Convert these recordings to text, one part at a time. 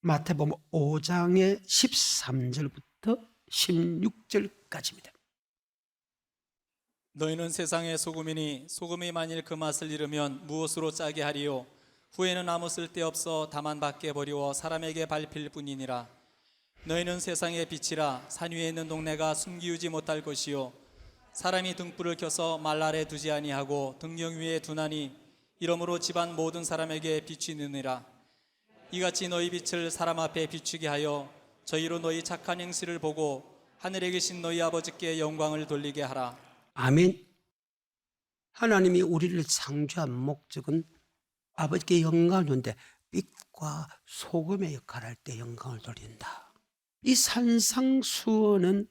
마태복음 5장의 13절부터 16절까지입니다. 너희는 세상의 소금이니 소금이 만일 그 맛을 잃으면 무엇으로 짜게 하리요? 후에는 아무 쓸데없어 다만 밖에 버리워 사람에게 밟힐 뿐이니라. 너희는 세상의 빛이라. 산 위에 있는 동네가 숨기우지 못할 것이요 사람이 등불을 켜서 말 아래 두지 아니하고 등경 위에 두나니 이러므로 집안 모든 사람에게 빛이 느니라. 이같이 너희 빛을 사람 앞에 비추게 하여 저희로 너희 착한 행실을 보고 하늘에 계신 너희 아버지께 영광을 돌리게 하라. 아멘. 하나님이 우리를 창조한 목적은 아버지께 영광을 주는데 빛과 소금의 역할을 할 때 영광을 돌린다. 이 산상수어는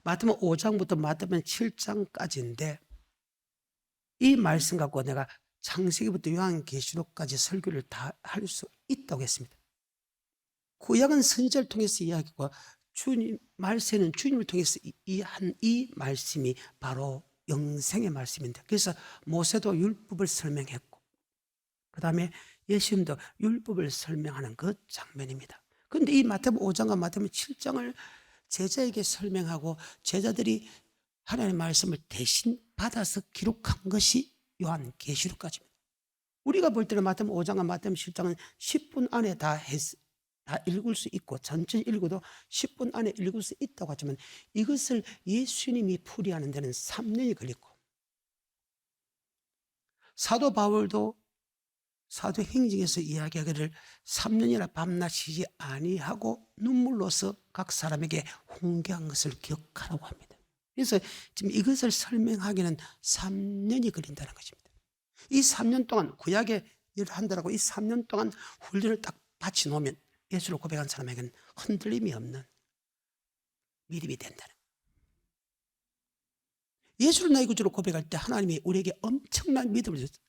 마태복음 5장부터 마태복음 7장까지인데 이 말씀 갖고 내가 창세기부터 요한계시록까지 설교를 다 할 수 있다고 했습니다. 구약은 선지자를 통해서 이야기고 주님 말세는 주님을 통해서 이 말씀이 바로 영생의 말씀인데, 그래서 모세도 율법을 설명했고 그 다음에 예수님도 율법을 설명하는 그 장면입니다. 그런데 이 마태복음 5장과 마태복음 7장을 제자에게 설명하고 제자들이 하나님의 말씀을 대신 받아서 기록한 것이 요한계시록까지입니다. 우리가 볼 때는 마태복음 5장과 마태복음 7장은 10분 안에 다 읽을 수 있고 전체 읽어도 10분 안에 읽을 수 있다고 하지만 이것을 예수님이 풀이하는 데는 3년이 걸렸고, 사도 바울도 사도행전에서 이야기하기를 3년이나 밤낮 쉬지 아니하고 눈물로서 각 사람에게 훈계한 것을 기억하라고 합니다. 그래서 지금 이것을 설명하기는 3년이 걸린다는 것입니다. 이 3년 동안 구약에 일을 한다라고 이 3년 동안 훈련을 딱 바치 놓으면 예수를 고백한 사람에게는 흔들림이 없는 믿음이 된다는. 예수를 나의 구주로 고백할 때 하나님이 우리에게 엄청난 믿음을 줬어요.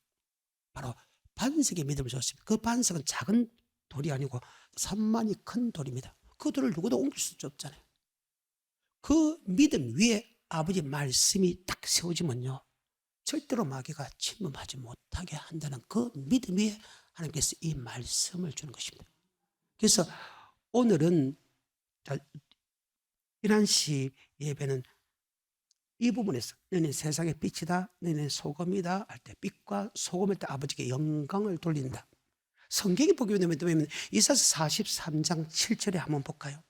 바로 반석의 믿음을 줬습니다. 그 반석은 작은 돌이 아니고 산만이 큰 돌입니다. 그 돌을 누구도 옮길 수 없잖아요. 그 믿음 위에 아버지 말씀이 딱 세워지면요, 절대로 마귀가 침범하지 못하게 한다는 그 믿음 위에 하나님께서 이 말씀을 주는 것입니다. 그래서 오늘은 이난시 예배는 이 부분에서 너는 세상의 빛이다, 너는 소금이다 할 때 빛과 소금일 때 아버지께 영광을 돌린다. 성경이 보게 되면 이사야서 43장 7절에 한번 볼까요?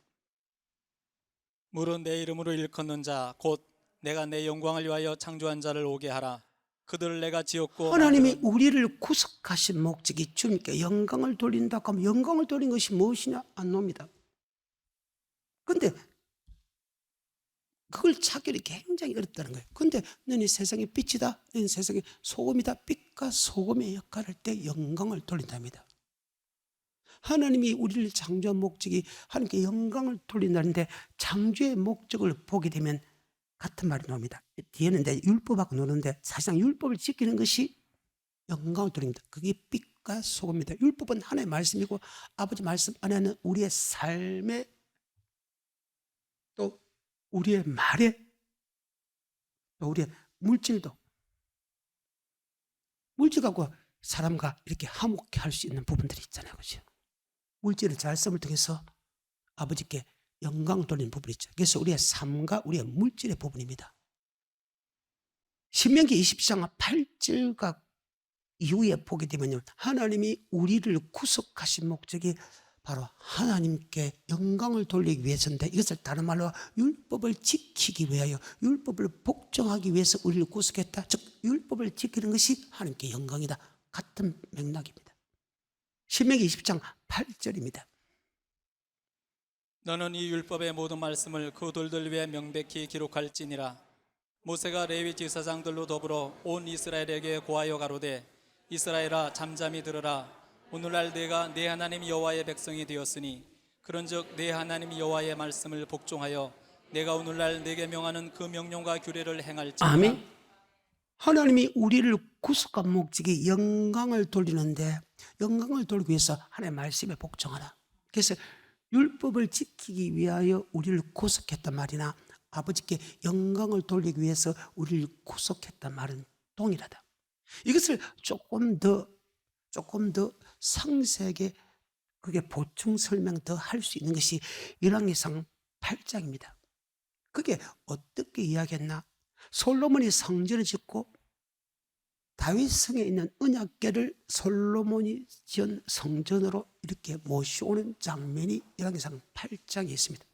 물은 내 이름으로 일컫는 자 곧 내가 내 영광을 위하여 창조한 자를 오게 하라. 그들을 내가 지었고 하나님이 우리를 구속하신 목적이 주님께 영광을 돌린다고 하면 영광을 돌린 것이 무엇이냐 안 나옵니다. 그런데 그걸 찾기는 굉장히 어렵다는 거예요. 그런데 너는 세상의 빛이다, 너는 세상의 소금이다. 빛과 소금의 역할을 할 때 영광을 돌린답니다. 하나님이 우리를 창조한 목적이 하나님께 영광을 돌린다는데 창조의 목적을 보게 되면 같은 말이 나옵니다. 뒤에는 이제 율법하고 노는데 사실상 율법을 지키는 것이 영광을 돌립니다. 그게 빛과 소금입니다. 율법은 하나님의 말씀이고 아버지 말씀 안에는 우리의 삶에 또 우리의 말에 또 우리의 물질도 물질 갖고 사람과 이렇게 화목해 할 수 있는 부분들이 있잖아요. 그렇죠? 물질을 잘 쓰임을 통해서 아버지께 영광을 돌리는 부분이 있죠. 그래서 우리의 삶과 우리의 물질의 부분입니다. 신명기 20장 8절과 이후에 보게 되면요, 하나님이 우리를 구속하신 목적이 바로 하나님께 영광을 돌리기 위해서인데, 이것을 다른 말로 율법을 지키기 위하여 율법을 복종하기 위해서 우리를 구속했다. 즉 율법을 지키는 것이 하나님께 영광이다. 같은 맥락입니다. 신명기 20장 8절입니다. 너는 이 율법의 모든 말씀을 그 돌들 위에 명백히 기록할지니라. 모세가 레위 제사장들로 더불어 온 이스라엘에게 고하여 가로되 이스라엘아 잠잠히 들으라. 오늘날 내가 내 하나님 여호와의 백성이 되었으니 그런즉 내 하나님 여호와의 말씀을 복종하여 내가 오늘날 내게 명하는 그 명령과 규례를 행할지니라. 아멘. 하나님이 우리를 구속한 목적이 영광을 돌리는데 영광을 돌리기 위해서 하나님의 말씀에 복종하라. 그래서 율법을 지키기 위하여 우리를 구속했단 말이나 아버지께 영광을 돌리기 위해서 우리를 구속했단 말은 동일하다. 이것을 조금 더 상세하게 그게 보충 설명 더 할 수 있는 것이 열왕기상 8장입니다. 그게 어떻게 이야기했나? 솔로몬이 성전을 짓고 다윗성에 있는 언약궤를 솔로몬이 지은 성전으로 이렇게 모셔오는 장면이 열왕기상 8장에 있습니다.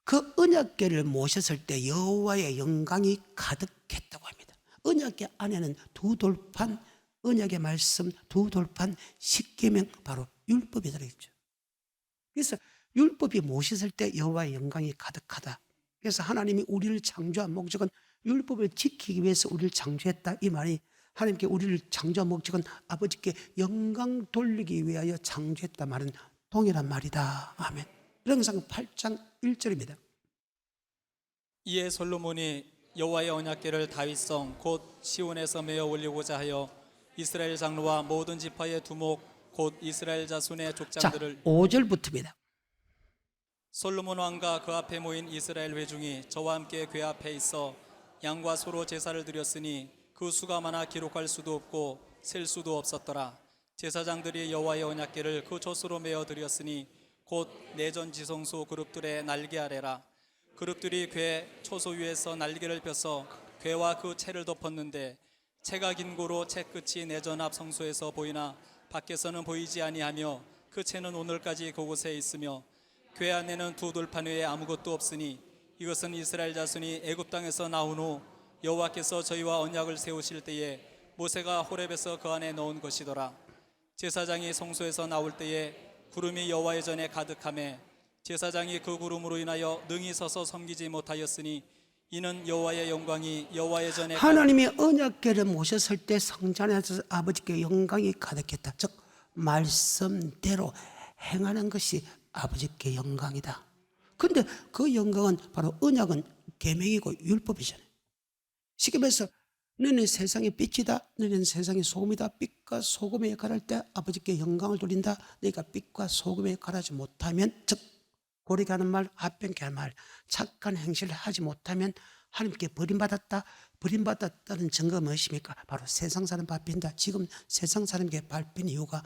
그 언약궤를 모셨을 때 여호와의 영광이 가득했다고 합니다. 언약궤 안에는 두 돌판, 언약의 말씀 두 돌판, 십계명, 바로 율법이 들어있죠. 그래서 율법이 모셨을 때 여호와의 영광이 가득하다. 그래서 하나님이 우리를 창조한 목적은 율법을 지키기 위해서 우리를 창조했다. 이 말이 하나님께 우리를 창조한 목적은 아버지께 영광 돌리기 위하여 창조했다 말은 동일한 말이다. 아멘. 열왕기상 8장 1절입니다. 이에 솔로몬이 여호와의 언약궤를 다윗성 곧 시온에서 메어 올리고자 하여 이스라엘 장로와 모든 지파의 두목 곧 이스라엘 자손의 자, 족장들을 5절부터입니다. 솔로몬 왕과 그 앞에 모인 이스라엘 회중이 저와 함께 궤 앞에 있어 양과 소로 제사를 드렸으니 그 수가 많아 기록할 수도 없고 셀 수도 없었더라. 제사장들이 여호와의 언약궤를 그 젖으로 메어 드렸으니 곧 내전 지성소 그룹들의 날개 아래라. 그룹들이 궤 초소 위에서 날개를 펴서 궤와 그 채를 덮었는데 채가 긴 고로 채 끝이 내전 앞 성소에서 보이나 밖에서는 보이지 아니하며 그 채는 오늘까지 그곳에 있으며 궤 안에는 두 돌판 외에 아무것도 없으니 이것은 이스라엘 자손이 애굽 땅에서 나온 후 여호와께서 저희와 언약을 세우실 때에 모세가 호렙에서 그 안에 넣은 것이더라. 제사장이 성소에서 나올 때에 구름이 여호와의 전에 가득하매 제사장이 그 구름으로 인하여 능히 서서 섬기지 못하였으니 이는 여호와의 영광이 여호와의 전에 하나님이 언약궤를 모셨을 때 성전에서 아버지께 영광이 가득했다. 즉 말씀대로 행하는 것이 아버지께 영광이다. 그런데 그 영광은 바로 언약은 계명이고 율법이잖아요. 쉽게 말해서 너는 세상의 빛이다. 너는 세상의 소금이다. 빛과 소금의 역할을 할 때 아버지께 영광을 돌린다. 너희가 빛과 소금의 역할을 하지 못하면, 즉 고리게 하는 말, 합병케 하는 말, 착한 행실을 하지 못하면 하나님께 버림받았다. 버림받았다는 증거가 무엇입니까? 바로 세상 사람 밟힌다. 지금 세상 사람에게 밟힌 이유가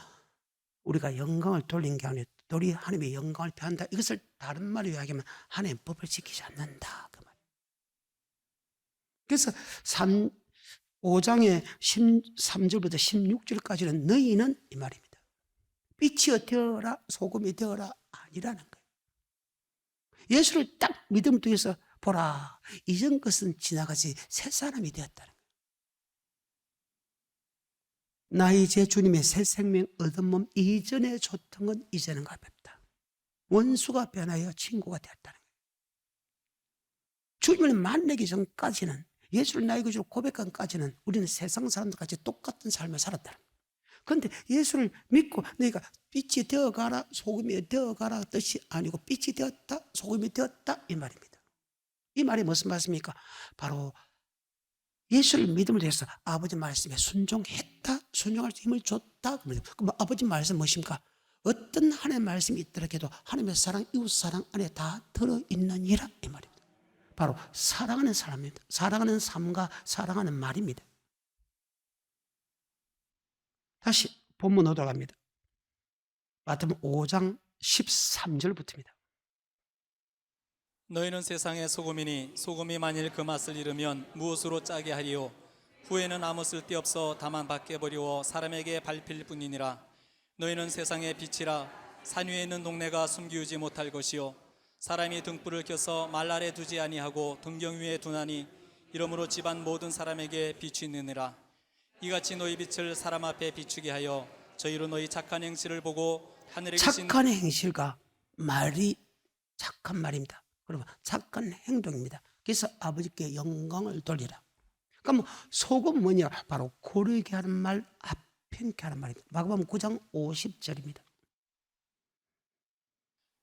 우리가 영광을 돌린 게 아니라 우리 하나님의 영광을 표한다. 이것을 다른 말로 이야기하면 하나님의 법을 지키지 않는다. 그 말. 그래서 5장의 13절부터 16절까지는 너희는 이 말입니다. 빛이 되어라 소금이 되어라 아니라는 거예요. 예수를 딱 믿음 통해서 보라 이전 것은 지나가지 새 사람이 되었다는 거예요. 나 이제 주님의 새 생명 얻은 몸 이전에 좋던 건 이제는 가볍다. 원수가 변하여 친구가 되었다는 거예요. 주님을 만나기 전까지는 예수를 나의 구주로 고백한까지는 우리는 세상 사람들같이 똑같은 삶을 살았다는 거예요. 그런데 예수를 믿고 너희가 빛이 되어가라 소금이 되어가라 뜻이 아니고 빛이 되었다 소금이 되었다 이 말입니다. 이 말이 무슨 말씀입니까? 바로 예수를 믿음으로 해서 아버지 말씀에 순종했다 순종할 수 힘을 줬다. 그럼 아버지 말씀 무엇입니까? 어떤 하나님의 말씀이 있더라도 하나님의 사랑 이웃 사랑 안에 다 들어있느니라 이 말입니다. 바로 사랑하는 사람입니다. 사랑하는 삶과 사랑하는 말입니다. 다시 본문으로 돌아갑니다. 마태복음 5장 13절부터입니다. 너희는 세상의 소금이니 소금이 만일 그 맛을 잃으면 무엇으로 짜게 하리요 후에는 아무 쓸데없어 다만 밖에 버리워 사람에게 밟힐 뿐이니라. 너희는 세상의 빛이라 산 위에 있는 동네가 숨기우지 못할 것이요 사람이 등불을 켜서 말 아래 두지 아니하고 등경 위에 두나니 이러므로 집안 모든 사람에게 빛이 있느니라. 이같이 너희 빛을 사람 앞에 비추게 하여 저희로 너희 착한 행실을 보고 하늘에 계신 착한 행실과 말이 착한 말입니다. 그러면 착한 행동입니다. 그래서 아버지께 영광을 돌리라. 그럼 소금 뭐냐? 바로 고르게 하는 말, 합평케 하는 말입니다. 마가복음 9장 50절입니다.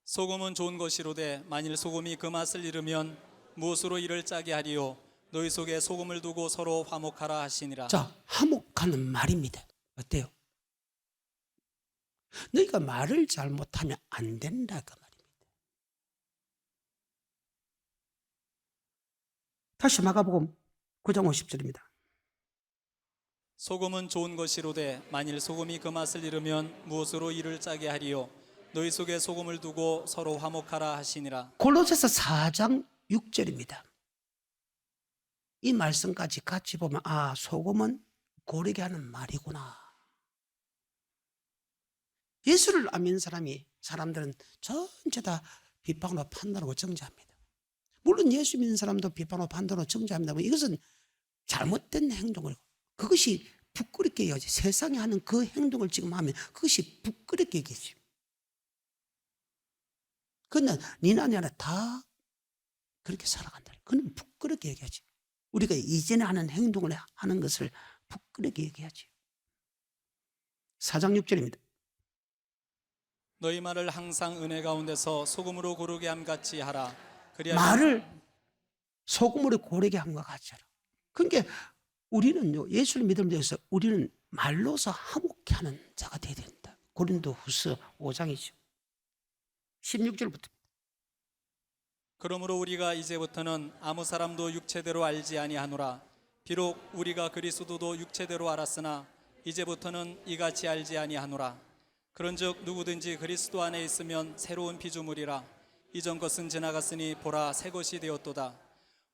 소금은 좋은 것이로되 만일 소금이 그 맛을 잃으면 무엇으로 이를 짜게 하리요 너희 속에 소금을 두고 서로 화목하라 하시니라. 자, 화목하는 말입니다. 어때요? 너희가 말을 잘못하면 안 된다 그 말입니다. 다시 마가복음 9장 50절입니다. 소금은 좋은 것이로되 만일 소금이 그 맛을 잃으면 무엇으로 이를 짜게 하리요 너희 속에 소금을 두고 서로 화목하라 하시니라. 골로새서 4장 6절입니다. 이 말씀까지 같이 보면 소금은 고르게 하는 말이구나. 예수를 안 믿는 사람들은 전체 다 비판으로 판단하고 정죄합니다. 물론 예수 믿는 사람도 비판으로 판단하고 정죄합니다. 이것은 잘못된 행동을, 그것이 부끄럽게 여기지. 세상에 하는 그 행동을 지금 하면 그것이 부끄럽게 여기지. 그는 니나 내나 다 그렇게 살아간다. 그는 부끄럽게 얘기하지. 우리가 이전에 하는 행동을 하는 것을 부끄럽게 얘기하지. 4장 6절입니다. 너희 말을 항상 은혜 가운데서 소금으로 고르게 함 같이 하라. 그리하면 말을 소금으로 고르게 함과 같이 하라. 그러니까 우리는요, 예수를 믿음에 대해서 우리는 말로서 화목케 하는 자가 되어야 된다. 고린도후서 5장이죠. 16절부터. 그러므로 우리가 이제부터는 아무 사람도 육체대로 알지 아니하노라. 비록 우리가 그리스도도 육체대로 알았으나 이제부터는 이같이 알지 아니하노라. 그런즉 누구든지 그리스도 안에 있으면 새로운 피조물이라. 이전 것은 지나갔으니 보라 새 것이 되었도다.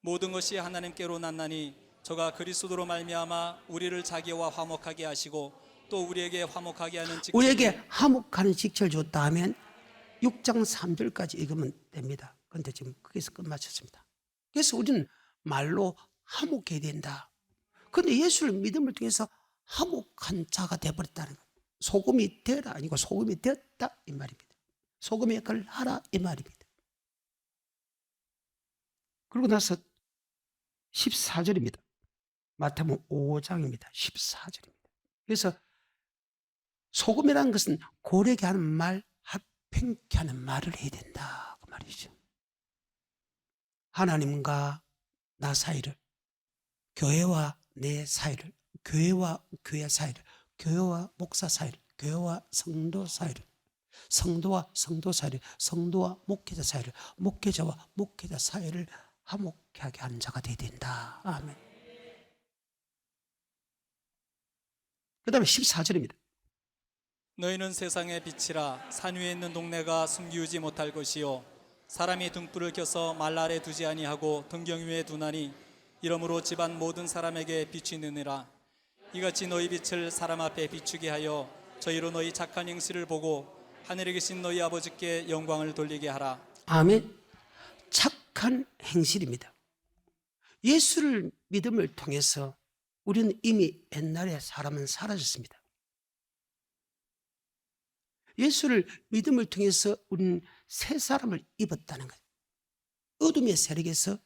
모든 것이 하나님께로 났나니 저가 그리스도로 말미암아 우리를 자기와 화목하게 하시고 또 우리에게 화목하게 하는 직분을 우리에게 화목하는 직책을 줬다 하면 6장 3절까지 읽으면 됩니다. 그런데 지금 거기서 끝마쳤습니다. 그래서 우리는 말로 화목해야 된다. 그런데 예수를 믿음을 통해서 화목한 자가 되어버렸다는 거예요. 소금이 되라 아니고 소금이 되었다 이 말입니다. 소금의 역할을 하라 이 말입니다. 그러고 나서 14절입니다. 마태복음 5장입니다. 14절입니다. 그래서 소금이라는 것은 고르게 하는 말, 합행케 하는 말을 해야 된다 그 말이죠. 하나님과 나 사이를, 교회와 내 사이를, 교회와 교회 사이를, 교회와 목사 사이를, 교회와 성도 사이를, 성도와 성도 사이를, 성도와 목회자 사이를, 목회자와 목회자 사이를 화목케 하게 하는 자가 되어야 된다. 아멘. 그 다음에 14절입니다. 너희는 세상의 빛이라. 산 위에 있는 동네가 숨기우지 못할 것이요 사람이 등불을 켜서 말 아래 두지 아니하고 등경 위에 두나니 이러므로 집안 모든 사람에게 빛이 느니라. 이같이 너희 빛을 사람 앞에 비추게 하여 저희로 너희 착한 행실을 보고 하늘에 계신 너희 아버지께 영광을 돌리게 하라. 아멘. 착한 행실입니다. 예수를 믿음을 통해서 우리는 이미 옛날에 사람은 사라졌습니다. 예수를 믿음을 통해서 우리는 새 사람을 입었다는 거예요. 어둠의 세력에서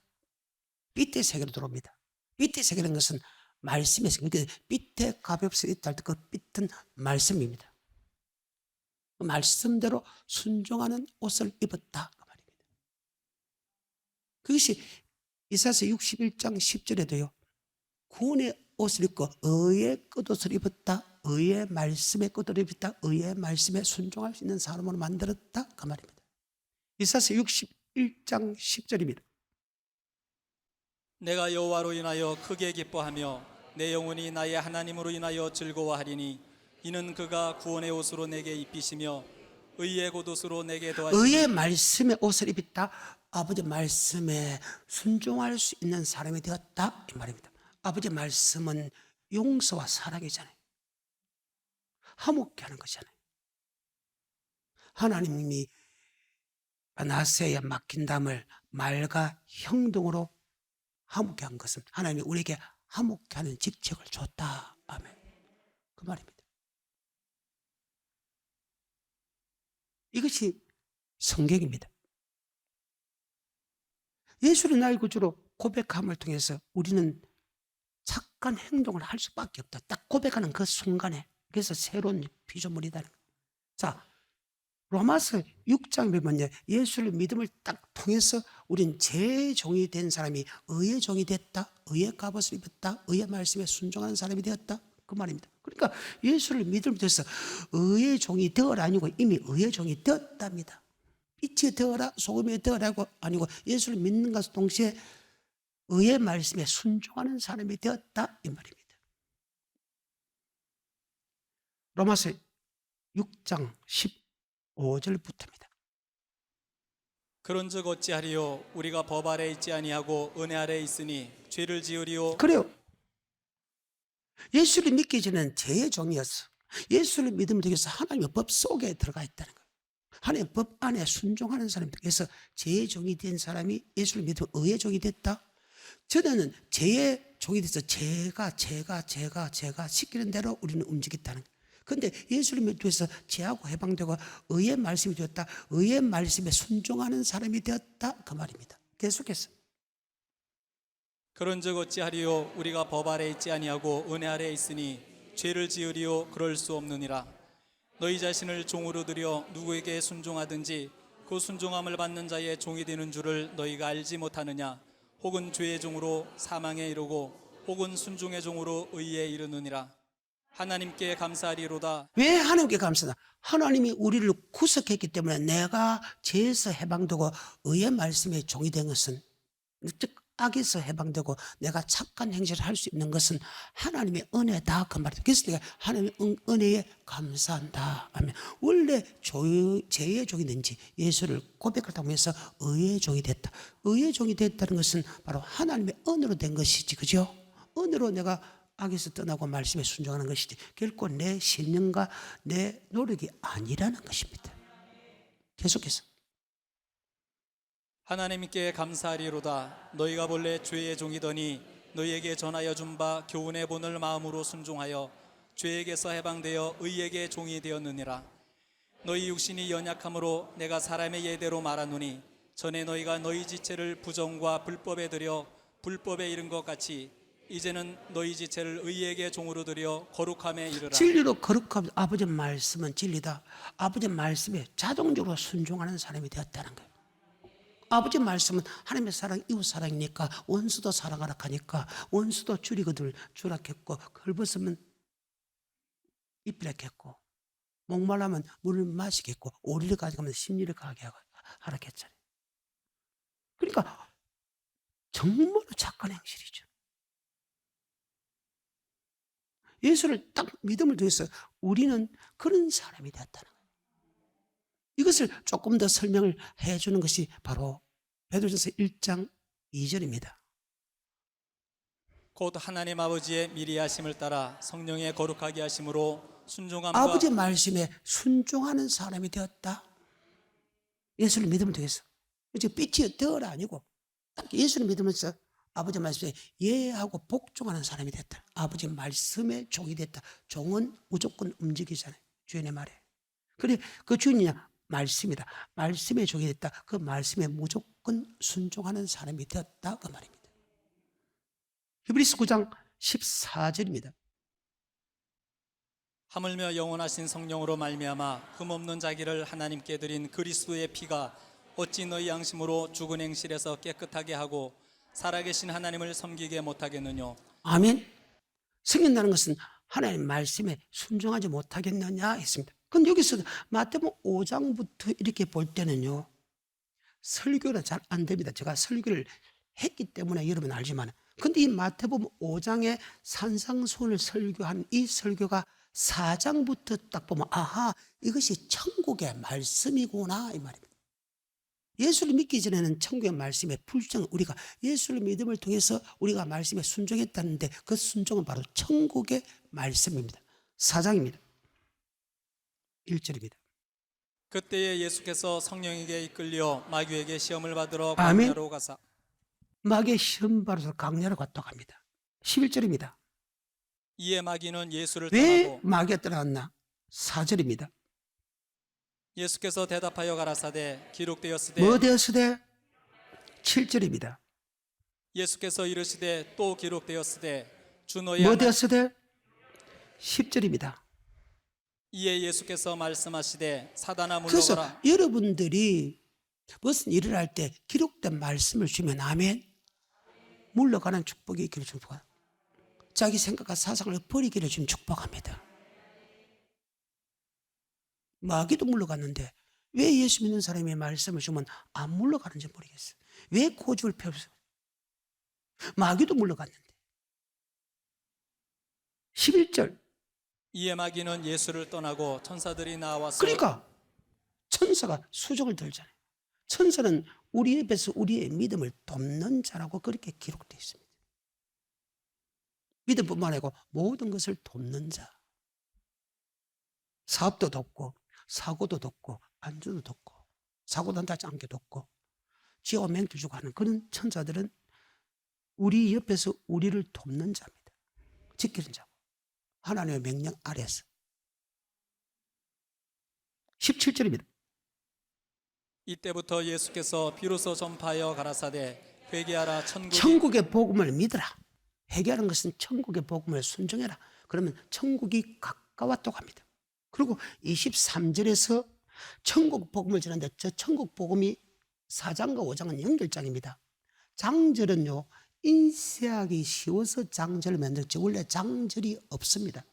빛의 세계로 들어옵니다. 빛의 세계라는 것은 말씀의 세계. 그러니까 빛의 가볍게 있다 할 때 그 빛은 말씀입니다. 그 말씀대로 순종하는 옷을 입었다 그 말입니다. 그것이 이사야서 61장 10절에도요. 구원의 옷을 입고 의의 끝옷을 입었다. 의의 말씀의 끝옷을 입었다. 의의 말씀에 순종할 수 있는 사람으로 만들었다 그 말입니다. 이사야서 61장 10절입니다. 내가 여호와로 인하여 크게 기뻐하며 내 영혼이 나의 하나님으로 인하여 즐거워하리니 이는 그가 구원의 옷으로 내게 입히시며 의의 겉옷으로 내게 더하시니 의의 말씀의 옷을 입었다. 아버지 말씀에 순종할 수 있는 사람이 되었다 이 말입니다. 아버지 말씀은 용서와 사랑이잖아요. 화목케 하는 것이잖아요. 하나님이 나세에 막힌 담을 말과 행동으로 화목케 한 것은 하나님이 우리에게 화목케 하는 직책을 줬다. 아멘. 그 말입니다. 이것이 성경입니다. 예수를 나의 구주로 고백함을 통해서 우리는 착한 행동을 할 수밖에 없다. 딱 고백하는 그 순간에. 그래서 새로운 피조물이다는 거예요. 자, 로마서 6장 보면요. 예수를 믿음을 딱 통해서 우린 제 종이 된 사람이 의의 종이 됐다. 의의 갑옷을 입었다. 의의 말씀에 순종하는 사람이 되었다. 그 말입니다. 그러니까 예수를 믿음을 통해서 의의 종이 되어라 아니고 이미 의의 종이 되었답니다. 빛이 되어라 소금이 되어라고 아니고 예수를 믿는 것과 동시에 의의 말씀에 순종하는 사람이 되었다 이 말입니다. 로마서 6장 5절부터입니다. 그런즉 어찌하리요 우리가 법 아래 있지 아니하고 은혜 아래 있으니 죄를 지으리요. 그래요. 예수를 믿기 전에는 죄의 종이었어. 예수를 믿으면 되겠어. 하나님의 법 속에 들어가 있다는 거예요. 하나님의 법 안에 순종하는 사람들. 그래서 죄의 종이 된 사람이 예수를 믿으면 의의 종이 됐다. 전에는 죄의 종이 돼서 제가 시키는 대로 우리는 움직였다는 거예요. 그런데 예수를 믿어서 죄하고 해방되고 의의 말씀이 되었다. 의의 말씀에 순종하는 사람이 되었다. 그 말입니다. 계속해서. 그런즉 어찌하리요 우리가 법 아래 있지 아니하고 은혜 아래 있으니 죄를 지으리요 그럴 수 없느니라. 너희 자신을 종으로 들여 누구에게 순종하든지 그 순종함을 받는 자의 종이 되는 줄을 너희가 알지 못하느냐. 혹은 죄의 종으로 사망에 이르고 혹은 순종의 종으로 의에 이르느니라. 하나님께 감사하리로다. 왜 하나님께 감사하나? 하나님이 우리를 구속했기 때문에 내가 죄에서 해방되고 의의 말씀에 종이 된 것은, 즉 악에서 해방되고 내가 착한 행실을 할 수 있는 것은 하나님의 은혜다 그 말이다. 그래서 내가 하나님의 은혜에 감사한다 하면 원래 죄의 종이 된지 예수를 고백하다고 해서 의의 종이 됐다. 의의 종이 됐다는 것은 바로 하나님의 은혜로 된 것이지, 그죠? 은혜로 내가 악에서 떠나고 말씀에 순종하는 것이지 결코 내 신념과 내 노력이 아니라는 것입니다. 계속해서. 하나님께 감사하리로다. 너희가 본래 죄의 종이더니 너희에게 전하여 준 바 교훈의 본을 마음으로 순종하여 죄에게서 해방되어 의에게 종이 되었느니라. 너희 육신이 연약함으로 내가 사람의 예대로 말하노니 전에 너희가 너희 지체를 부정과 불법에 들여 불법에 이른 것 같이 이제는 너희 지체를 의에게 종으로 들여 거룩함에 이르라. 진리로 거룩함. 아버지 말씀은 진리다. 아버지 말씀에 자동적으로 순종하는 사람이 되었다는 거예요. 아버지 말씀은 하나님의 사랑, 이웃 사랑이니까 원수도 사랑하라 하니까 원수도 줄이거들 주락했고 헐벗으면 입히락했고 목말라면 물을 마시겠고 오리를 가져가면 심리를 가게 하라 했잖아요. 그러니까 정말로 착한 행실이죠. 예수를 딱 믿음을 통해서 우리는 그런 사람이 되었다는 거예요. 이것을 조금 더 설명을 해주는 것이 바로 베드로전서 1장 2절입니다. 곧 하나님 아버지의 미리 하심을 따라 성령의 거룩하게 하심으로 순종함과 아버지 말씀에 순종하는 사람이 되었다. 예수를 믿으면 되겠어. 이제 빛이 되어라 아니고 딱 예수를 믿으면서 아버지 말씀에 예하고 복종하는 사람이 됐다. 아버지 말씀에 종이 됐다. 종은 무조건 움직이잖아요. 주인의 말에. 그래 그 주인이냐? 말씀이다. 말씀에 종이 됐다. 그 말씀에 무조건 순종하는 사람이 되었다. 그 말입니다. 히브리서 9장 14절입니다. 하물며 영원하신 성령으로 말미암아 흠없는 자기를 하나님께 드린 그리스도의 피가 어찌 너희 양심으로 죽은 행실에서 깨끗하게 하고 살아계신 하나님을 섬기게 못하겠느냐. 아멘. 승인다는 것은 하나님 말씀에 순종하지 못하겠느냐 했습니다. 근데 여기서 마태복음 5장부터 이렇게 볼 때는요, 설교는 잘 안 됩니다. 제가 설교를 했기 때문에 여러분 알지만, 근데 이 마태복음 5장의 산상수훈을 설교한 이 설교가 4장부터 딱 보면 아하, 이것이 천국의 말씀이구나 이 말입니다. 예수를 믿기 전에는 천국의 말씀에 불정, 우리가 예수를 믿음을 통해서 우리가 말씀에 순종했다는데 그 순종은 바로 천국의 말씀입니다. 4장입니다. 1절입니다. 그때에 예수께서 성령에게 이끌려 마귀에게 시험을 받으러 아멘. 광야로 가사 마귀의 시험 받아서 강야로 갔다고 합니다. 11절입니다. 이에 마귀는 예수를 왜 떠나고 마귀가 떠나갔나? 4절입니다. 예수께서 대답하여 가라사대 기록되었으되 뭐 되었으되? 7절입니다. 예수께서 이르시되 또 기록되었으되 주 너희 뭐 하나 되었으되? 10절입니다. 이에 예수께서 말씀하시되 사단아 그래서 물러가라. 여러분들이 무슨 일을 할 때 기록된 말씀을 주면 아멘, 물러가는 축복이 있기를 축복합니다. 자기 생각과 사상을 버리기를 지금 축복합니다. 마귀도 물러갔는데 왜 예수 믿는 사람이 말씀을 주면 안 물러가는지 모르겠어요. 왜 고집을 펴서? 마귀도 물러갔는데. 11절. 이에 마귀는 예수를 떠나고 천사들이 나와서 그러니까 천사가 수족을 들잖아요. 천사는 우리 옆에서 우리의 믿음을 돕는 자라고 그렇게 기록되어 있습니다. 믿음뿐만 아니고 모든 것을 돕는 자. 사업도 돕고 사고도 돕고 안주도 돕고 사고 난다지 않게 돕고 지혜와 맹도 주고 하는 그런 천사들은 우리 옆에서 우리를 돕는 자입니다. 지키는 자고 하나님의 명령 아래에서. 17절입니다. 이때부터 예수께서 비로소 전파하여 가라사대 회개하라 천국의 복음을 믿으라. 회개하는 것은 천국의 복음을 순종해라. 그러면 천국이 가까웠다고 합니다. 그리고 23절에서 천국 복음을 전하는데 저 천국 복음이 4장과 5장은 연결장입니다. 장절은요 인쇄하기 쉬워서 장절을 만들었지 원래 장절이 없습니다.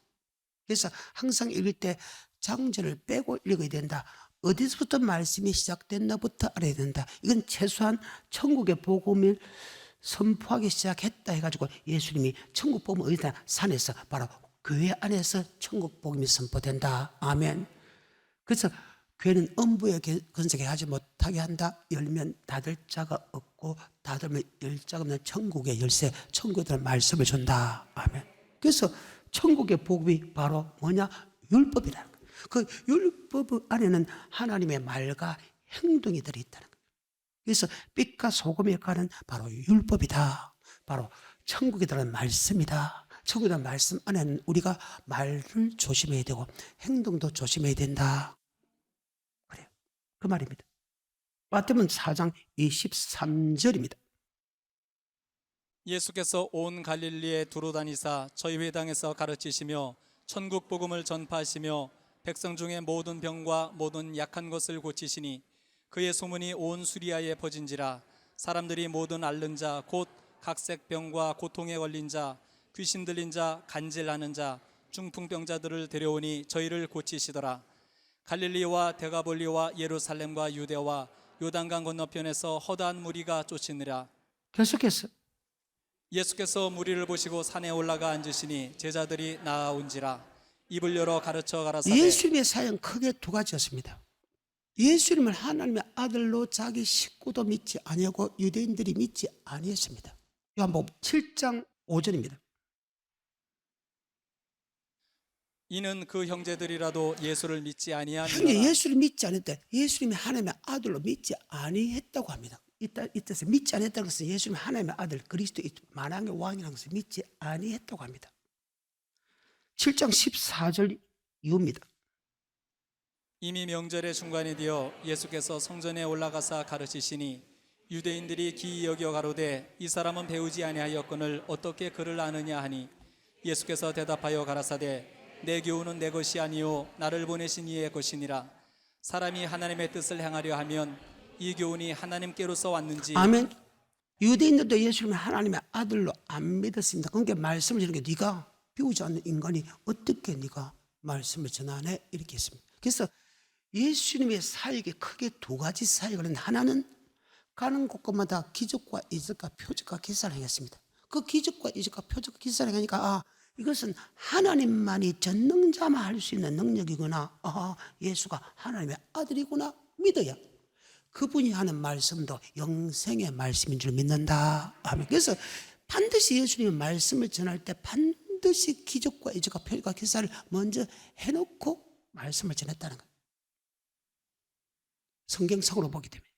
그래서 항상 읽을 때 장절을 빼고 읽어야 된다. 어디서부터 말씀이 시작됐나부터 알아야 된다. 이건 최소한 천국의 복음을 선포하기 시작했다 해가지고 예수님이 천국 복음을 어디다 산에서 바로 교회 안에서 천국 복음이 선포된다. 아멘. 그래서 교회는 엄부에 건색에 하지 못하게 한다. 열면 닫을 자가 없고 닫으면 열 자가 없는 천국의 열쇠, 천국에 말씀을 준다. 아멘. 그래서 천국의 복음이 바로 뭐냐? 율법이라는 거예요. 그 율법 안에는 하나님의 말과 행동이 들어있다는 거예요. 그래서 빛과 소금의 역할은 바로 율법이다. 바로 천국에 들어가는 말씀이다. 천국에 들어가는 말씀 안에는 우리가 말을 조심해야 되고 행동도 조심해야 된다. 그래요. 그 말입니다. 마태복음 4장 23절입니다. 예수께서 온 갈릴리에 두루 다니사 저희 회당에서 가르치시며 천국 복음을 전파하시며 백성 중에 모든 병과 모든 약한 것을 고치시니 그의 소문이 온 수리아에 퍼진지라. 사람들이 모든 앓는 자 곧 각색 병과 고통에 걸린 자 귀신 들린 자 간질나는 자 중풍병자들을 데려오니 저희를 고치시더라. 갈릴리와 데가볼리와 예루살렘과 유대와 요단강 건너편에서 허다한 무리가 쫓으니라. 계속해서 예수께서 무리를 보시고 산에 올라가 앉으시니 제자들이 나아온지라. 입을 열어 가르쳐 가라사대. 예수님의 사역은 크게 두 가지였습니다. 예수님을 하나님의 아들로 자기 식구도 믿지 아니하고 유대인들이 믿지 아니했습니다. 요한복음 7장 5절입니다. 이는 그 형제들이라도 예수를 믿지 형제 아니하니라. 예수를 믿지 않았다. 예수님이 하나님의 아들로 믿지 아니했다고 합니다. 이때서 믿지 않았다는 것은 예수님 하나님의 아들 그리스도 만왕의 왕이라는 것을 믿지 아니했다고 합니다. 7장 14절 이후입니다. 이미 명절의 중간이 되어 예수께서 성전에 올라가사 가르치시니 유대인들이 기이 여겨 가로되 이 사람은 배우지 아니하였거늘 어떻게 그를 아느냐 하니 예수께서 대답하여 가라사대 내 교훈은 내 것이 아니요 나를 보내신 이의 것이니라. 사람이 하나님의 뜻을 행하려 하면 이 교훈이 하나님께로서 왔는지. 아멘. 유대인들도 예수님을 하나님의 아들로 안 믿었습니다. 그러니까 말씀을 주는 게 네가 배우지 않는 인간이 어떻게 네가 말씀을 전하네 이렇게 했습니다. 그래서 예수님의 사역이 크게 두 가지 사역을 했는데 하나는 가는 곳곳마다 기적과 이적과 표적과 기사를 행했습니다. 그 기적과 이적과 표적과 기사를 행하니까 이것은 하나님만이 전능자만 할 수 있는 능력이구나. 예수가 하나님의 아들이구나 믿어야 그분이 하는 말씀도 영생의 말씀인 줄 믿는다. 아멘. 그래서 반드시 예수님의 말씀을 전할 때 반드시 기적과 이적과 표적과 기사를 먼저 해놓고 말씀을 전했다는 거예요. 성경상으로 보기 때문에.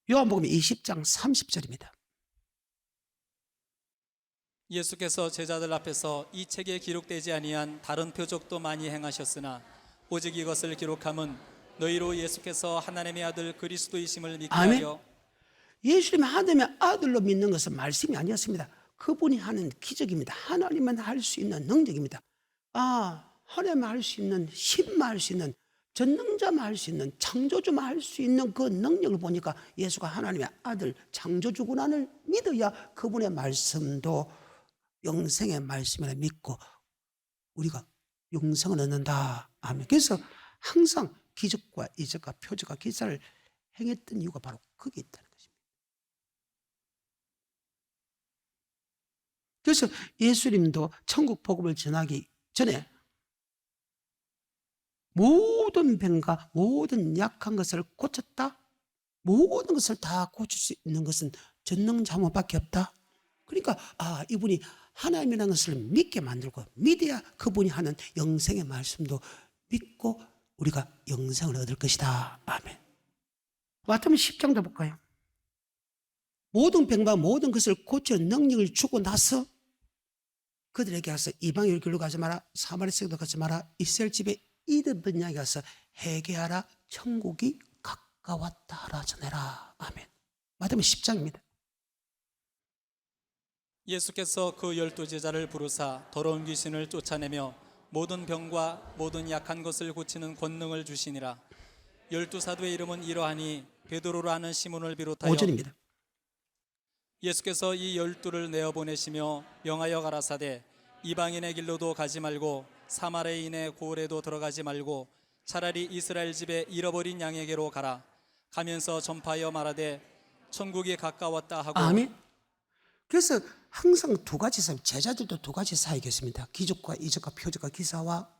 요한복음 20장 30절입니다. 예수께서 제자들 앞에서 이 책에 기록되지 아니한 다른 표적도 많이 행하셨으나 오직 이것을 기록함은 너희로 예수께서 하나님의 아들 그리스도이심을 믿게 아멘. 하려. 예수님이 하나님의 아들로 믿는 것은 말씀이 아니었습니다. 그분이 하는 기적입니다. 하나님만 할 수 있는 능력입니다. 하나님만 할 수 있는, 신만 할 수 있는, 전능자만 할 수 있는, 창조주만 할 수 있는 그 능력을 보니까 예수가 하나님의 아들 창조주구나를 믿어야 그분의 말씀도 영생의 말씀이라 믿고 우리가 영생을 얻는다. 아멘. 그래서 항상 기적과 이적과 표적과 기사를 행했던 이유가 바로 거기에 있다는 것입니다. 그래서 예수님도 천국 복음을 전하기 전에 모든 병과 모든 약한 것을 고쳤다. 모든 것을 다 고칠 수 있는 것은 전능자모밖에 없다. 그러니까 이분이 하나님이라는 것을 믿게 만들고 믿어야 그분이 하는 영생의 말씀도 믿고 우리가 영생을 얻을 것이다. 아멘. 마태복음 10장도 볼까요? 모든 병과 모든 것을 고치는 능력을 주고 나서 그들에게 가서 이방인 길로 가지 마라, 사마리 세계도 가지 마라, 이스라엘 집에 이르던 이야기 가서 회개하라, 천국이 가까웠다 하라 전해라. 아멘. 마태복음 10장입니다. 예수께서 그 12제자를 부르사 더러운 귀신을 쫓아내며 모든 병과 모든 약한 것을 고치는 권능을 주시니라. 12사도의 이름은 이러하니 베드로라는 시몬을 비롯하여 5절입니다. 예수께서 이 12를 내어 보내시며 명하여 가라사대 이방인의 길로도 가지 말고 사마리아인의 고을에도 들어가지 말고 차라리 이스라엘 집에 잃어버린 양에게로 가라. 가면서 전파하여 말하되 천국이 가까웠다 하고. 아멘. 그래서 항상 두 가지 사역, 제자들도 두 가지 사역이었습니다. 기적과 이적과 표적과 기사와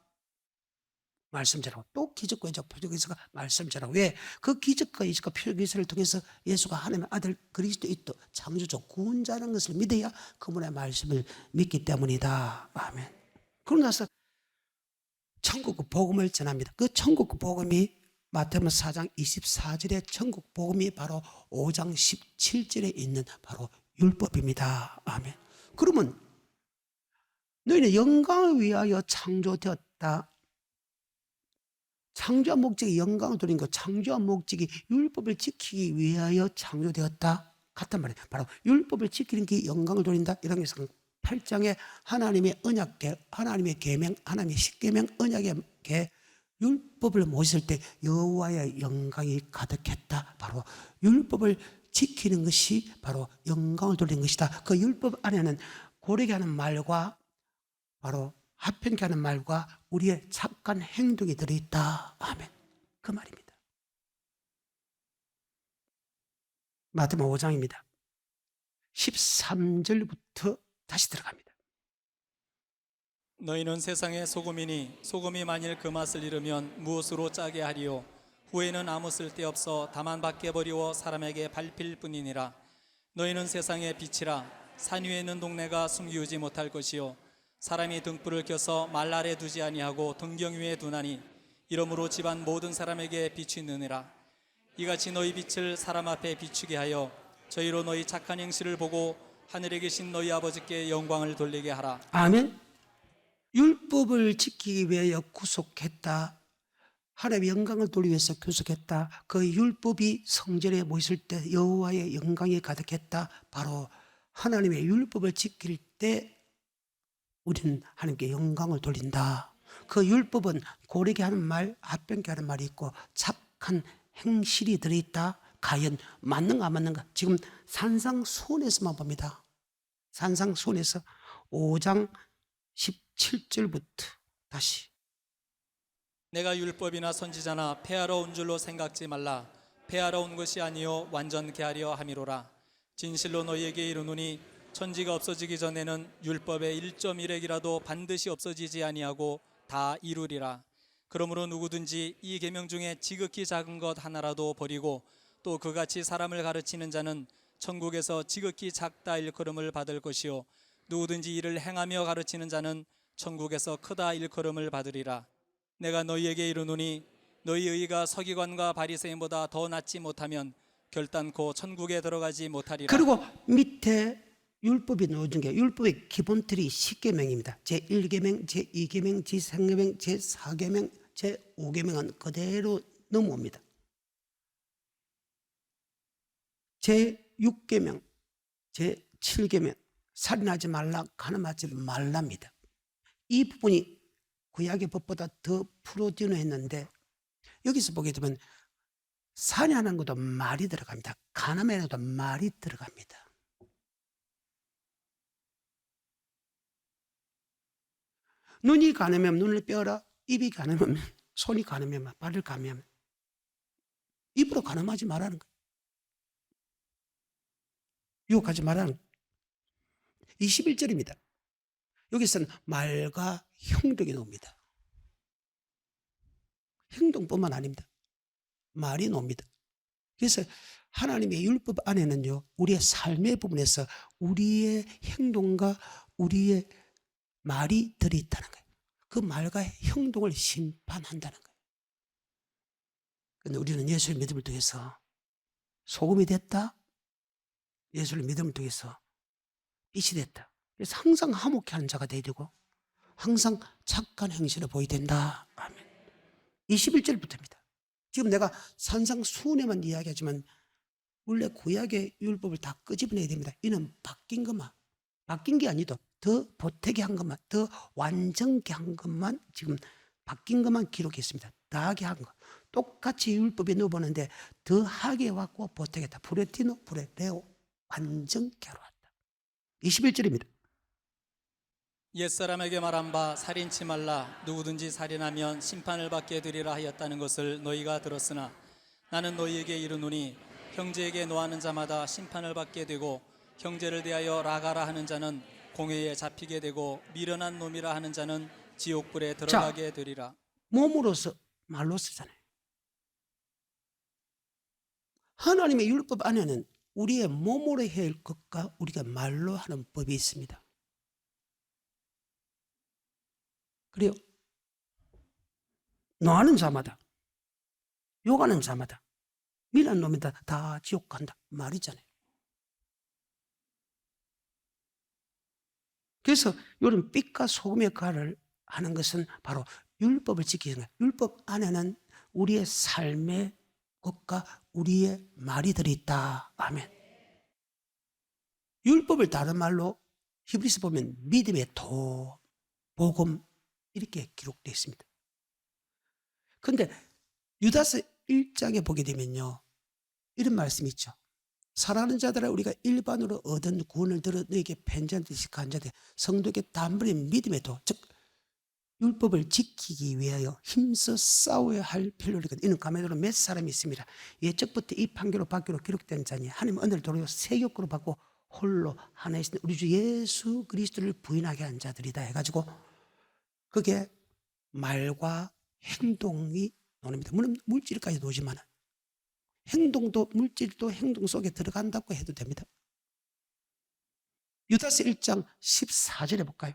말씀 전하고, 또 기적과 이적과 표적과 기사가 말씀 전하고. 왜? 그 기적과 이적과 표적과 기사를 통해서 예수가 하나님의 아들 그리스도이시도 창조주 구원자라는 것을 믿어야 그분의 말씀을 믿기 때문이다. 아멘. 그러고 나서 천국 복음을 전합니다. 그 천국 복음이 마태복음 4장 24절에 천국 복음이 바로 5장 17절에 있는 바로 율법입니다. 아멘. 그러면 너희는 영광을 위하여 창조되었다. 창조한 목적이 영광을 돌린 것, 창조한 목적이 율법을 지키기 위하여 창조되었다. 같단 말이에요. 바로 율법을 지키는 게 영광을 돌린다. 이런 게 8장에 하나님의 언약계, 하나님의 계명, 하나님의 십계명, 언약의 계, 율법을 모실 때 여호와의 영광이 가득했다. 바로 율법을 지키는 것이 바로 영광을 돌리는 것이다. 그 율법 안에는 고르게 하는 말과 바로 합평케 하는 말과 우리의 착한 행동이 들어있다. 아멘. 그 말입니다. 마태복음 5장입니다. 13절부터 다시 들어갑니다. 너희는 세상의 소금이니 소금이 만일 그 맛을 잃으면 무엇으로 짜게 하리요. 후에는 아무 쓸데없어 다만 밖에 버리워 사람에게 밟힐 뿐이니라. 너희는 세상의 빛이라. 산 위에 있는 동네가 숨기우지 못할 것이요 사람이 등불을 켜서 말 아래 두지 아니하고 등경 위에 두나니 이러므로 집안 모든 사람에게 빛이 느니라. 이같이 너희 빛을 사람 앞에 비추게 하여 저희로 너희 착한 행실을 보고 하늘에 계신 너희 아버지께 영광을 돌리게 하라. 아멘. 율법을 지키기 위하여 구속했다. 하나님의 영광을 돌리기 위해서 구속했다. 그 율법이 성전에 모였을 때 여호와의 영광이 가득했다. 바로 하나님의 율법을 지킬 때 우리는 하나님께 영광을 돌린다. 그 율법은 고르게 하는 말, 합병케 하는 말이 있고 착한 행실이 들어있다. 과연 맞는가 안 맞는가? 지금 산상수훈에서만 봅니다. 산상수훈에서 5장 17절부터 다시. 내가 율법이나 선지자나 폐하러 온 줄로 생각지 말라. 폐하러 온 것이 아니요 완전케 하려 함이로라. 진실로 너희에게 이르노니 천지가 없어지기 전에는 율법의 1.1획이라도 반드시 없어지지 아니하고 다 이루리라. 그러므로 누구든지 이 계명 중에 지극히 작은 것 하나라도 버리고 또 그같이 사람을 가르치는 자는 천국에서 지극히 작다 일컬음을 받을 것이요 누구든지 이를 행하며 가르치는 자는 천국에서 크다 일컬음을 받으리라. 내가 너희에게 이르노니 너희 의가 서기관과 바리새인보다 더 낫지 못하면 결단코 천국에 들어가지 못하리라. 그리고 밑에 율법이 넣어준 게 율법의 기본틀이 10계명입니다. 제1계명, 제2계명, 제3계명, 제4계명, 제5계명은 그대로 넘어옵니다. 제6계명, 제7계명 살인하지 말라, 간음하지 말랍니다. 이 부분이 구약의 법보다 더 풀어진했는데 여기서 보게 되면 살인하는 것도 말이 들어갑니다. 간음하는 것도 말이 들어갑니다. 눈이 가늠하면 눈을 빼어라. 입이 가늠하면 손이 가늠하면 발을 가늠하면 입으로 가늠하지 말라는 거예요. 유혹하지 말라는 거예요. 21절입니다. 여기서는 말과 형독이 나옵니다. 행동뿐만 아닙니다. 말이 놉니다. 그래서 하나님의 율법 안에는요, 우리의 삶의 부분에서 우리의 행동과 우리의 말이 들어있다는 거예요. 그 말과 행동을 심판한다는 거예요. 그런데 우리는 예수의 믿음을 통해서 소금이 됐다. 예수의 믿음을 통해서 빛이 됐다. 그래서 항상 화목해하는 자가 되어야 되고 항상 착한 행실을 보여야 된다. 아멘. 21절부터입니다. 지금 내가 산상수훈에만 이야기하지만 원래 구약의 율법을 다 끄집어내야 됩니다. 이는 바뀐 것만, 바뀐 게 아니도 더 보태게 한 것만, 더 완전케 한 것만, 지금 바뀐 것만 기록했습니다. 더하게 한 것. 똑같이 율법에 넣어보는데 더하게 왔고 보태겠다. 브레티노 브레레오, 완전케 하러 왔다. 21절입니다. 옛사람에게 말한 바 살인치 말라 누구든지 살인하면 심판을 받게 되리라 하였다는 것을 너희가 들었으나 나는 너희에게 이르노니 형제에게 노하는 자마다 심판을 받게 되고 형제를 대하여 라가라 하는 자는 공회에 잡히게 되고 미련한 놈이라 하는 자는 지옥불에 들어가게 되리라. 몸으로서 말로 쓰잖아요. 하나님의 율법 안에는 우리의 몸으로 해야 할 것과 우리가 말로 하는 법이 있습니다. 그래요. 노하는 자마다, 욕하는 자마다, 미련한 놈이다 다 지옥 간다 말이잖아요. 그래서 이런 빛과 소금의 역할을 하는 것은 바로 율법을 지키는 거예요. 율법 안에는 우리의 삶의 것과 우리의 말이 들어있다. 아멘. 율법을 다른 말로 히브리서 보면 믿음의 도, 복음 이렇게 기록되어 있습니다. 그런데 유다서 1장에 보게 되면요, 이런 말씀이 있죠. 사랑하는 자들아, 우리가 일반으로 얻은 구원을 들어 너에게 편지한 듯이 간자되 성도에게 단번에 믿음의 도, 즉 율법을 지키기 위하여 힘써 싸워야 할 필요가 있거든요. 이는 가만히로 몇 사람이 있습니다. 예적부터 이 판결로 받기로 기록된 자니 하나님 은혜를 도로 새 욕구로 받고 홀로 하나 있으니 우리 주 예수 그리스도를 부인하게 한 자들이다 해가지고 그게 말과 행동이 나옵니다. 물론 물질까지 오지만 행동도 물질도 행동 속에 들어간다고 해도 됩니다. 유다서 1장 14절에 볼까요?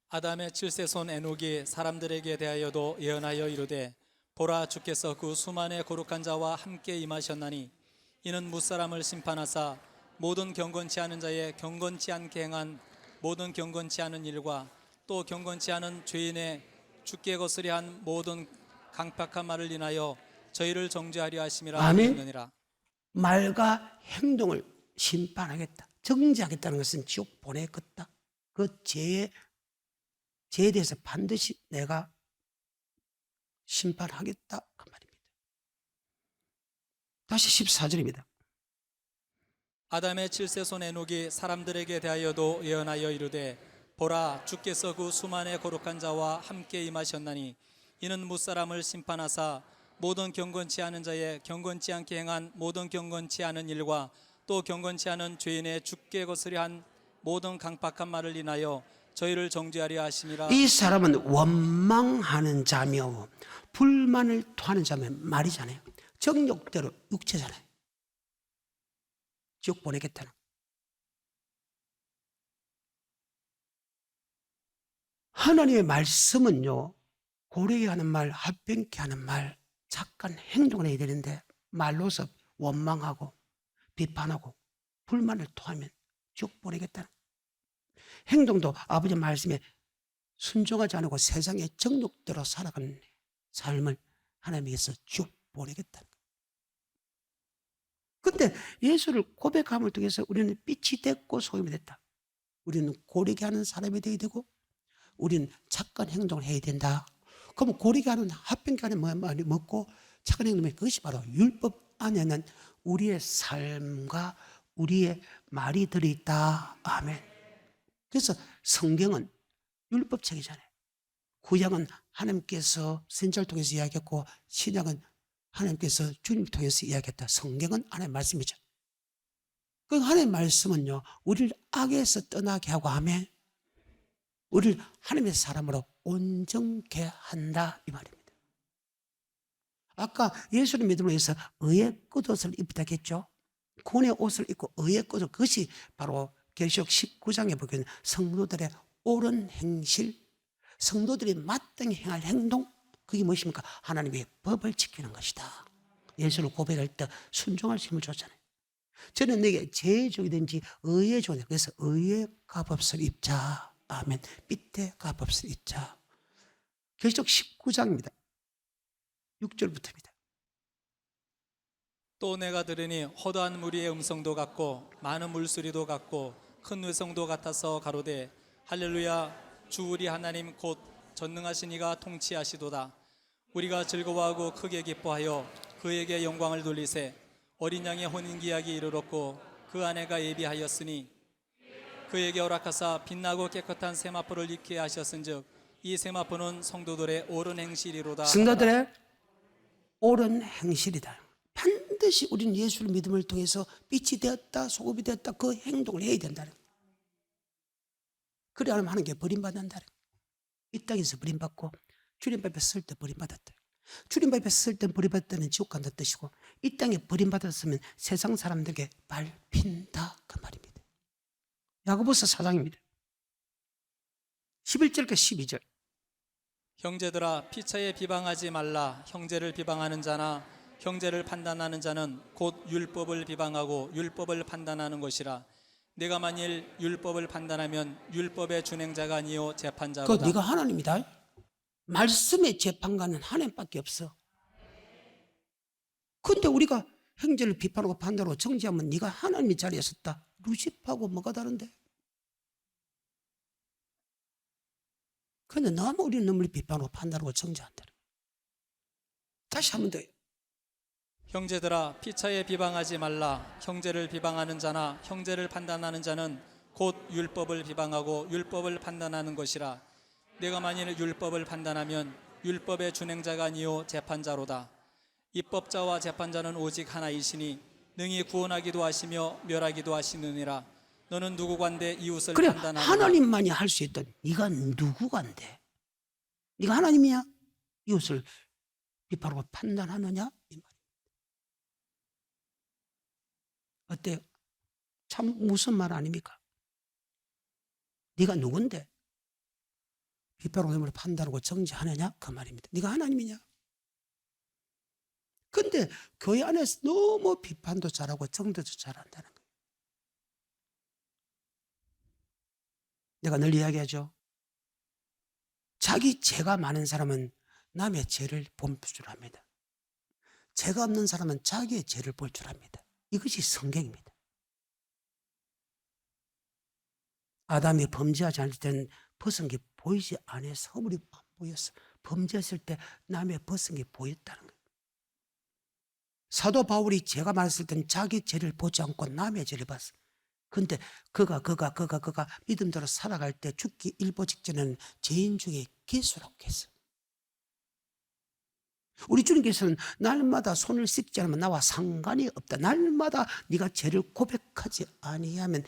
아담의 7세 손 에녹이 사람들에게 대하여도 예언하여 이르되 보라 주께서 그 수만의 거룩한 자와 함께 임하셨나니 이는 무사람을 심판하사 모든 경건치 않은 자의 경건치 않게 행한 모든 경건치 않은 일과 또 경건치 않은 죄인의 주께 거스려 한 모든 강팍한 말을 인하여 저희를 정죄하려 하심이라 하였느니라. 말과 행동을 심판하겠다, 정죄하겠다는 것은 지옥 보내겠다. 그 죄에 대해서 반드시 내가 심판하겠다 그 말입니다. 다시 14절입니다. 아담의 7세 손 에녹이 사람들에게 대하여도 예언하여 이르되 보라 주께서 그 수만의 거룩한 자와 함께 임하셨나니 이는 무사람을 심판하사 모든 경건치 않은 자의 경건치 않게 행한 모든 경건치 않은 일과 또 경건치 않은 죄인의 주께 거스려 한 모든 강팍한 말을 인하여 저희를 정죄하려 하심이라. 이 사람은 원망하는 자며 불만을 토하는 자며 말이잖아요. 정욕대로 육체잖아요. 지옥 보내겠다는. 하나님의 말씀은요, 고르게 하는 말, 합병케 하는 말, 착한 행동을 해야 되는데 말로서 원망하고 비판하고 불만을 토하면 지옥 보내겠다는. 행동도 아버지 말씀에 순종하지 않고 세상의 정욕대로 살아가는 삶을 하나님께서 쭉 보내겠다는 거예요. 그런데 예수를 고백함을 통해서 우리는 빛이 됐고 소금이 됐다. 우리는 고르게 하는 사람이 되어야 되고 우리는 착한 행동을 해야 된다. 그럼 고르게 하는 합병케 하는 말이 먹고 착한 행동이 그것이 바로 율법 안에는 우리의 삶과 우리의 말이 들어있다. 아멘. 그래서 성경은 율법책이잖아요. 구약은 하나님께서 선지자를 통해서 이야기했고 신약은 하나님께서 주님을 통해서 이야기했다. 성경은 하나님의 말씀이죠. 그 하나님의 말씀은요, 우리를 악에서 떠나게 하고 아멘. 우리를 하나님의 사람으로 온전케 한다 이 말입니다. 아까 예수를 믿음으로 해서 의의 겉옷을 입다 했죠. 구원의 옷을 입고 의의 겉옷, 그것이 바로 계시록 19장에 보면 성도들의 옳은 행실, 성도들이 마땅히 행할 행동, 그게 무엇입니까? 하나님의 법을 지키는 것이다. 예수를 고백할 때 순종할 수 있는 줬잖아요. 저는 내게 제 종이든지 의의 종이, 그래서 의의 갑옷을 입자. 아멘. 빛의 갑옷을 입자. 계시록 19장입니다. 6절부터입니다. 또 내가 들으니 허다한 무리의 음성도 같고 많은 물소리도 같고 큰 외성도 같아서 가로되 할렐루야 주 우리 하나님 곧 전능하신 이가 통치하시도다. 우리가 즐거워하고 크게 기뻐하여 그에게 영광을 돌리세. 어린 양의 혼인기약이 이르렀고 그 아내가 예비하였으니 그에게 허락하사 빛나고 깨끗한 세마포를 입게 하셨은즉 이 세마포는 성도들의 옳은 행실이로다. 성도들의 옳은 행실이다. 반드시 우리는 예수를 믿음을 통해서 빛이 되었다, 소금이 되었다, 그 행동을 해야 된다는 거예요. 그래 안 하면 하는 게 버림받는다는 거예요. 이 땅에서 버림받고 주님 앞에 설 때 버림받았다. 주님 앞에 설 때 버림받았다는 지옥 간다는 뜻이고, 이 땅에 버림받았으면 세상 사람들에게 밟힌다 그 말입니다. 야고보서 4장입니다. 11절과 12절. 형제들아 피차에 비방하지 말라. 형제를 비방하는 자나 형제를 판단하는 자는 곧 율법을 비방하고 율법을 판단하는 것이라. 내가 만일 율법을 판단하면 율법의 준행자가 아니요 그 재판자로다. 네가 하나님이다. 말씀의 재판관은 하나님밖에 없어. 근데 우리가 형제를 비판하고 판단하고 정죄하면 네가 하나님의 자리에 섰다. 루시파하고 뭐가 다른데? 근데 너무 우리는 너무 비판하고 판단하고 정죄한다. 다시 한 번 더. 형제들아 피차에 비방하지 말라. 형제를 비방하는 자나 형제를 판단하는 자는 곧 율법을 비방하고 율법을 판단하는 것이라. 내가 만일 율법을 판단하면 율법의 준행자가 아니요 재판자로다. 입법자와 재판자는 오직 하나이시니 능히 구원하기도 하시며 멸하기도 하시느니라. 너는 누구간데 이웃을 그래, 판단하느냐? 하나님만이 할 수 있던 네가 누구간데? 네가 하나님이야? 이웃을 비판하고 판단하느냐? 이 말입니다. 어때요? 참 무슨 말 아닙니까? 네가 누군데? 비판하고 판단하고 정죄하느냐? 그 말입니다. 네가 하나님이냐? 근데 교회 안에서 너무 비판도 잘하고 정죄도 잘한다는 거예요. 내가 늘 이야기하죠. 자기 죄가 많은 사람은 남의 죄를 볼 줄 압니다. 죄가 없는 사람은 자기의 죄를 볼 줄 압니다. 이것이 성경입니다. 아담이 범죄하지 않을 때는 벗은 게 보이지 않아서 허물이 안 보였어. 범죄했을 때 남의 벗은 게 보였다는 거예요. 사도 바울이 죄가 많았을 때는 자기 죄를 보지 않고 남의 죄를 봤어. 근데 그가 믿음대로 살아갈 때 죽기 일보 직전에는 죄인 중에 기수라고 했어. 우리 주님께서는 날마다 손을 씻지 않으면 나와 상관이 없다. 날마다 네가 죄를 고백하지 아니하면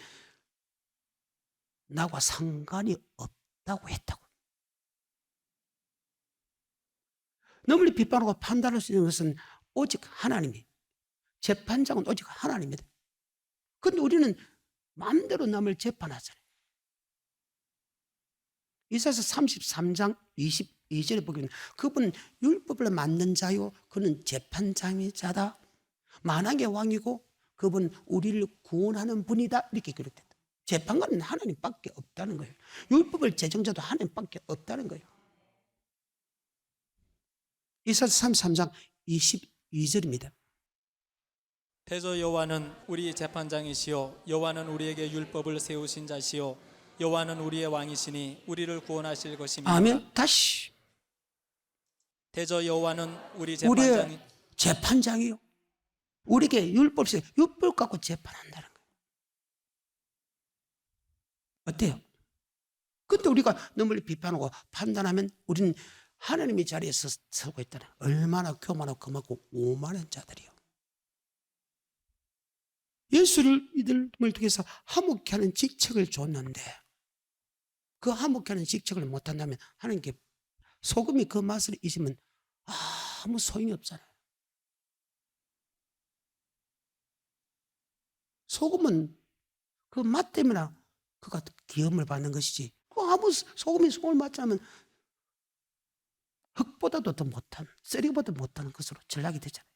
나와 상관이 없다고 했다고. 너를 비판하고 판단할 수 있는 것은 오직 하나님이, 재판장은 오직 하나님입니다. 그런데 우리는 마음대로 남을 재판하잖아요. 이사야서 33장 22절에 보면 그분 율법을 만든 자요, 그는 재판장이자다. 만왕의 왕이고 그분 우리를 구원하는 분이다. 이렇게 기록됐다. 재판관은 하나님밖에 없다는 거예요. 율법을 제정자도 하나님밖에 없다는 거예요. 이사야서 33장 22절입니다. 대저 여호와는 우리 재판장이시요 여호와는 우리에게 율법을 세우신 자시요 여호와는 우리의 왕이시니 우리를 구원하실 것입니다. 아멘. 다시. 대저 여호와는 우리의 재판장이요. 우리에게 율법 갖고 재판한다는 거예요. 어때요? 근데 우리가 너무 비판하고 판단하면 우리는 하나님의 자리에서 서고 있다는 거예요. 얼마나 교만하고 금하고 오만한 자들이요. 예수를 이들을 통해서 화목케 하는 직책을 줬는데 그 화목하는 직책을 못한다면 하나님께 소금이 그 맛을 잊으면 아무 소용이 없잖아요. 소금은 그 맛 때문에 그가 기염을 받는 것이지, 그 아무 소금이 소금을 맞지 않으면 흙보다도 더 못한, 쓰레기보다 못한 것으로 전락이 되잖아요.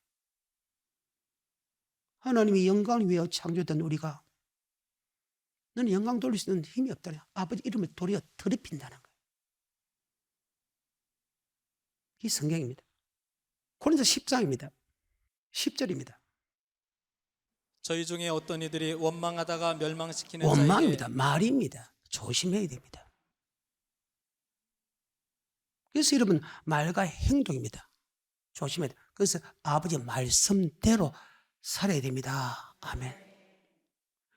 하나님이 영광을 위해 창조된 우리가 너는 영광 돌릴 수 있는 힘이 없다네. 아버지 이름을 도리어 더럽힌다는 거예요. 이 성경입니다. 고린도 10장입니다. 10절입니다. 저희 중에 어떤 이들이 원망하다가 멸망시키는 원망입니다. 자에게 말입니다. 조심해야 됩니다. 그래서 여러분, 말과 행동입니다. 조심해야 돼요. 그래서 아버지 말씀대로 살아야 됩니다. 아멘.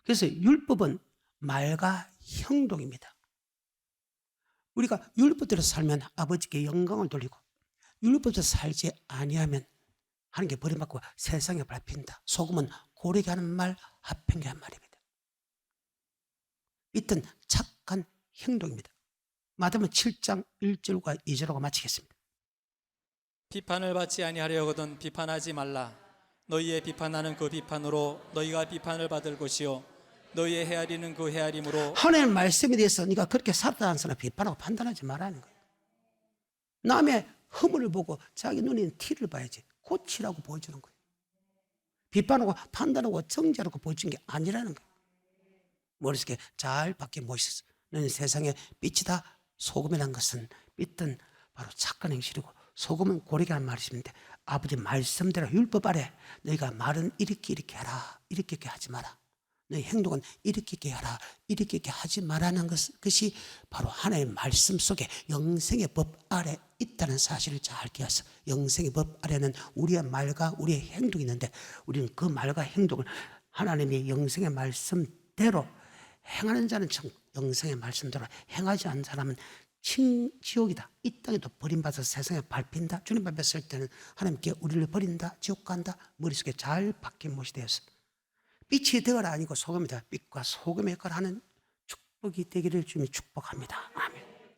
그래서 율법은 말과 행동입니다. 우리가 율법대로 살면 아버지께 영광을 돌리고, 율법대로 살지 아니하면 하나님께 버림받고 세상에 밟힌다. 소금은 고르게 하는 말, 합행게 한 말입니다. 이떤 착한 행동입니다. 마태복음 7장 1절과 2절하고 마치겠습니다. 비판을 받지 아니하려거든 비판하지 말라. 너희의 비판하는 그 비판으로 너희가 비판을 받을 것이요 너희의 헤아리는 그 헤아림으로 하나님의 말씀에 대해서 네가 그렇게 살았다는 사람 비판하고 판단하지 말라는 거예요. 남의 허물을 보고 자기 눈에 있는 티를 봐야지. 고치라고 보여주는 거예요. 비판하고 판단하고 정죄하고 보여주는 게 아니라는 거예요. 머릿속에 잘 밖에 모셔서 너는 세상의 빛이다. 소금이라는 것은 빛은 바로 착한 행실이고 소금은 고르게 하는 말이 있는데 아버지 말씀대로 율법 아래 너희가 말은 이렇게 해라. 이렇게 하지 마라. 너희 행동은 이렇게 해라. 이렇게 하지 말라는 것이 바로 하나님의 말씀 속에 영생의 법 아래 있다는 사실을 잘 기억해서 영생의 법 아래는 우리의 말과 우리의 행동이 있는데 우리는 그 말과 행동을 하나님의 영생의 말씀대로 행하는 자는 영생의 말씀대로 행하지 않는 사람은 지옥이다. 이 땅에도 버림받아서 세상에 밟힌다. 주님 앞에 설 때는 하나님께 우리를 버린다. 지옥 간다. 머릿속에 잘 박힌 못이 되어서 빛이 되어라 아니고 소금이다. 빛과 소금의 역할을 하는 축복이 되기를 주님이 축복합니다. 아멘.